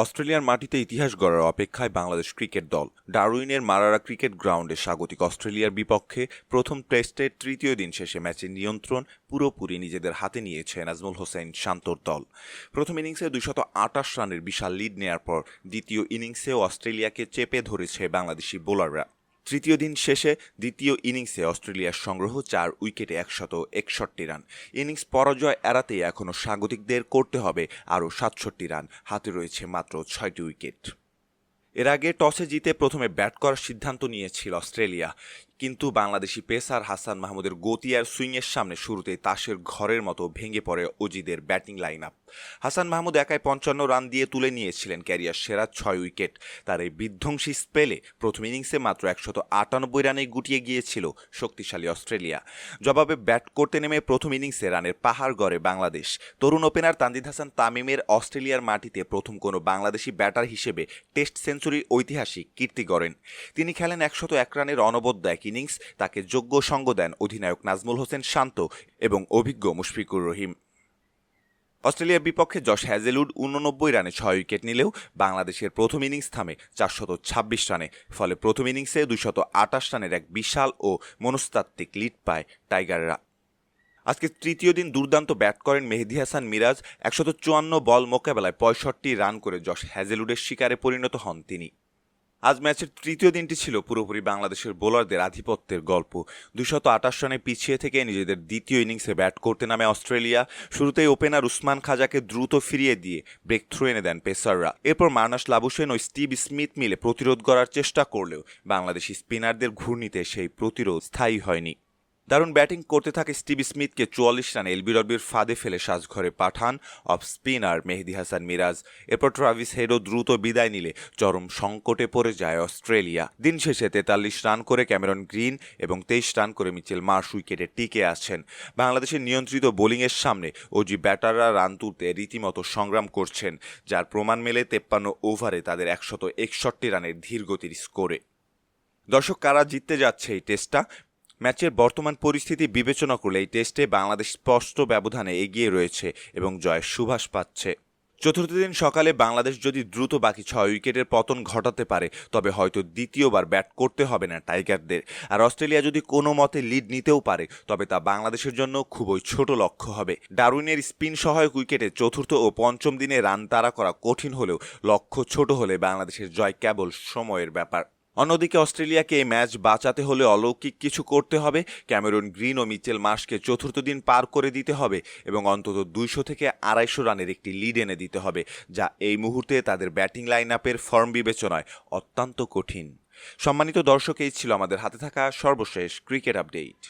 অস্ট্রেলিয়ার মাটিতে ইতিহাস গড়ার অপেক্ষায় বাংলাদেশ ক্রিকেট দল ডারউইনের মারারা ক্রিকেট গ্রাউন্ডে স্বাগতিক অস্ট্রেলিয়ার বিপক্ষে প্রথম টেস্টের তৃতীয় দিন শেষে ম্যাচের নিয়ন্ত্রণ পুরোপুরি নিজেদের হাতে নিয়েছে নাজমুল হোসেন শান্তর দল। প্রথম ইনিংসে 228 রানের বিশাল লিড নেয়ার পর দ্বিতীয় ইনিংসেও অস্ট্রেলিয়াকে চেপে ধরেছে বাংলাদেশি বোলাররা। তৃতীয় দিন শেষে দ্বিতীয় ইনিংসে অস্ট্রেলিয়ার সংগ্রহ 4 উইকেটে 161 রান। ইনিংস পরাজয় এড়াতেই এখনও স্বাগতিকদের করতে হবে আরও 67 রান, হাতে রয়েছে মাত্র 6টি উইকেট। এর আগে টসে জিতে প্রথমে ব্যাট করার সিদ্ধান্ত নিয়েছিল অস্ট্রেলিয়া, কিন্তু বাংলাদেশি পেসার হাসান মাহমুদের গতি আর সুইংয়ের সামনে শুরুতেই তাসের ঘরের মতো ভেঙে পড়ে অজিদের batting line up. Hasan Mahmud একাই 55 রান দিয়ে তুলে নিয়েছিলেন ক্যারিয়ার সেরা 6 উইকেট। তার এই বিধ্বংসী স্পেলে প্রথম ইনিংসে মাত্র 198 রানে গুটিয়ে গিয়েছিল শক্তিশালী অস্ট্রেলিয়া। জবাবে ব্যাট করতে নেমে প্রথম ইনিংসে রানের পাহাড় গড়ে বাংলাদেশ। তরুণ ওপেনার তানজিদ হাসান তামিমের অস্ট্রেলিয়ার মাটিতে প্রথম কোনো বাংলাদেশি ব্যাটার হিসেবে টেস্ট সেঞ্চুরির ঐতিহাসিক কীর্তি গড়েন। তিনি খেলেন 101 রানের অনবদ্য এক ইনিংস। তাকে যোগ্য সঙ্গ দেন অধিনায়ক নাজমুল হোসেন শান্ত এবং অভিজ্ঞ মুশফিকুর রহিম। অস্ট্রেলিয়ার বিপক্ষে জশ হ্যাজেলউড 89 রানে 6 উইকেট নিলেও বাংলাদেশের প্রথম ইনিংস থামে 426 রানে। ফলে প্রথম ইনিংসে 228 রানের এক বিশাল ও মনস্তাত্ত্বিক লিড পায় টাইগাররা। আজকে তৃতীয় দিন দুর্দান্ত ব্যাট করেন মেহেদী হাসান মিরাজ। 154 বল মোকাবেলায় 65 রান করে জশ হ্যাজেলউডের শিকারে পরিণত হন তিনি। আজ ম্যাচের তৃতীয় দিনটি ছিল পুরোপুরি বাংলাদেশের বোলারদের আধিপত্যের গল্প। 228 রানে পিছিয়ে থেকে নিজেদের দ্বিতীয় ইনিংসে ব্যাট করতে নামে অস্ট্রেলিয়া। শুরুতেই ওপেনার উসমান খাজাকে দ্রুত ফিরিয়ে দিয়ে ব্রেক থ্রু এনে দেন পেসাররা। এরপর মার্নাস লাবুশেন ও স্টিভ স্মিথ মিলে প্রতিরোধ করার চেষ্টা করলেও বাংলাদেশি স্পিনারদের ঘূর্ণিতে সেই প্রতিরোধ স্থায়ী হয়নি। দারুণ ব্যাটিং করতে থাকে স্টিভ স্মিথকে 44 রানে এলবিডব্লিউর ফাঁদে ফেলে সাজঘরে পাঠান অফ স্পিনার মেহেদী হাসান মিরাজ। এরপর ট্রাভিস হেডও দ্রুত বিদায় নিলে চরম সংকটে পড়ে যায় অস্ট্রেলিয়া। দিন শেষে 43 রান করে ক্যামেরন গ্রিন এবং 23 রান করে মিচেল মার্শ উইকেটে টিকে আছেন। বাংলাদেশের নিয়ন্ত্রিত বোলিংয়ের সামনে ওজি ব্যাটাররা রান তুলতে রীতিমতো সংগ্রাম করছেন, যার প্রমাণ মেলে 53 ওভারে তাদের 161 রানের ধীরগতির স্কোরে। দর্শক, কারা জিততে যাচ্ছে এই টেস্টটা? ম্যাচের বর্তমান পরিস্থিতি বিবেচনা করলে এই টেস্টে বাংলাদেশ স্পষ্ট ব্যবধানে এগিয়ে রয়েছে এবং জয়ের সুবাস পাচ্ছে। চতুর্থ দিন সকালে বাংলাদেশ যদি দ্রুত বাকি 6 উইকেটের পতন ঘটাতে পারে, তবে হয়তো দ্বিতীয়বার ব্যাট করতে হবে না টাইগারদের। আর অস্ট্রেলিয়া যদি কোনো মতে লিড নিতেও পারে, তবে তা বাংলাদেশের জন্য খুবই ছোট লক্ষ্য হবে। ডারউইনের স্পিন সহায়ক উইকেটে চতুর্থ ও পঞ্চম দিনে রান তাড়া করা কঠিন হলেও লক্ষ্য ছোট হলে বাংলাদেশের জয় কেবল সময়ের ব্যাপার। অন্যদিকে অস্ট্রেলিয়াকে এই ম্যাচ বাঁচাতে হলে অলৌকিক কিছু করতে হবে। ক্যামেরন গ্রিন ও মিচেল মার্শকে চতুর্থ দিন পার করে দিতে হবে এবং অন্তত 200 থেকে 250 রানের একটি লিড এনে দিতে হবে, যা এই মুহূর্তে তাদের ব্যাটিং লাইন আপের ফর্ম বিবেচনায় অত্যন্ত কঠিন। সম্মানিত দর্শক, এই ছিল আমাদের হাতে থাকা সর্বশেষ ক্রিকেট আপডেট।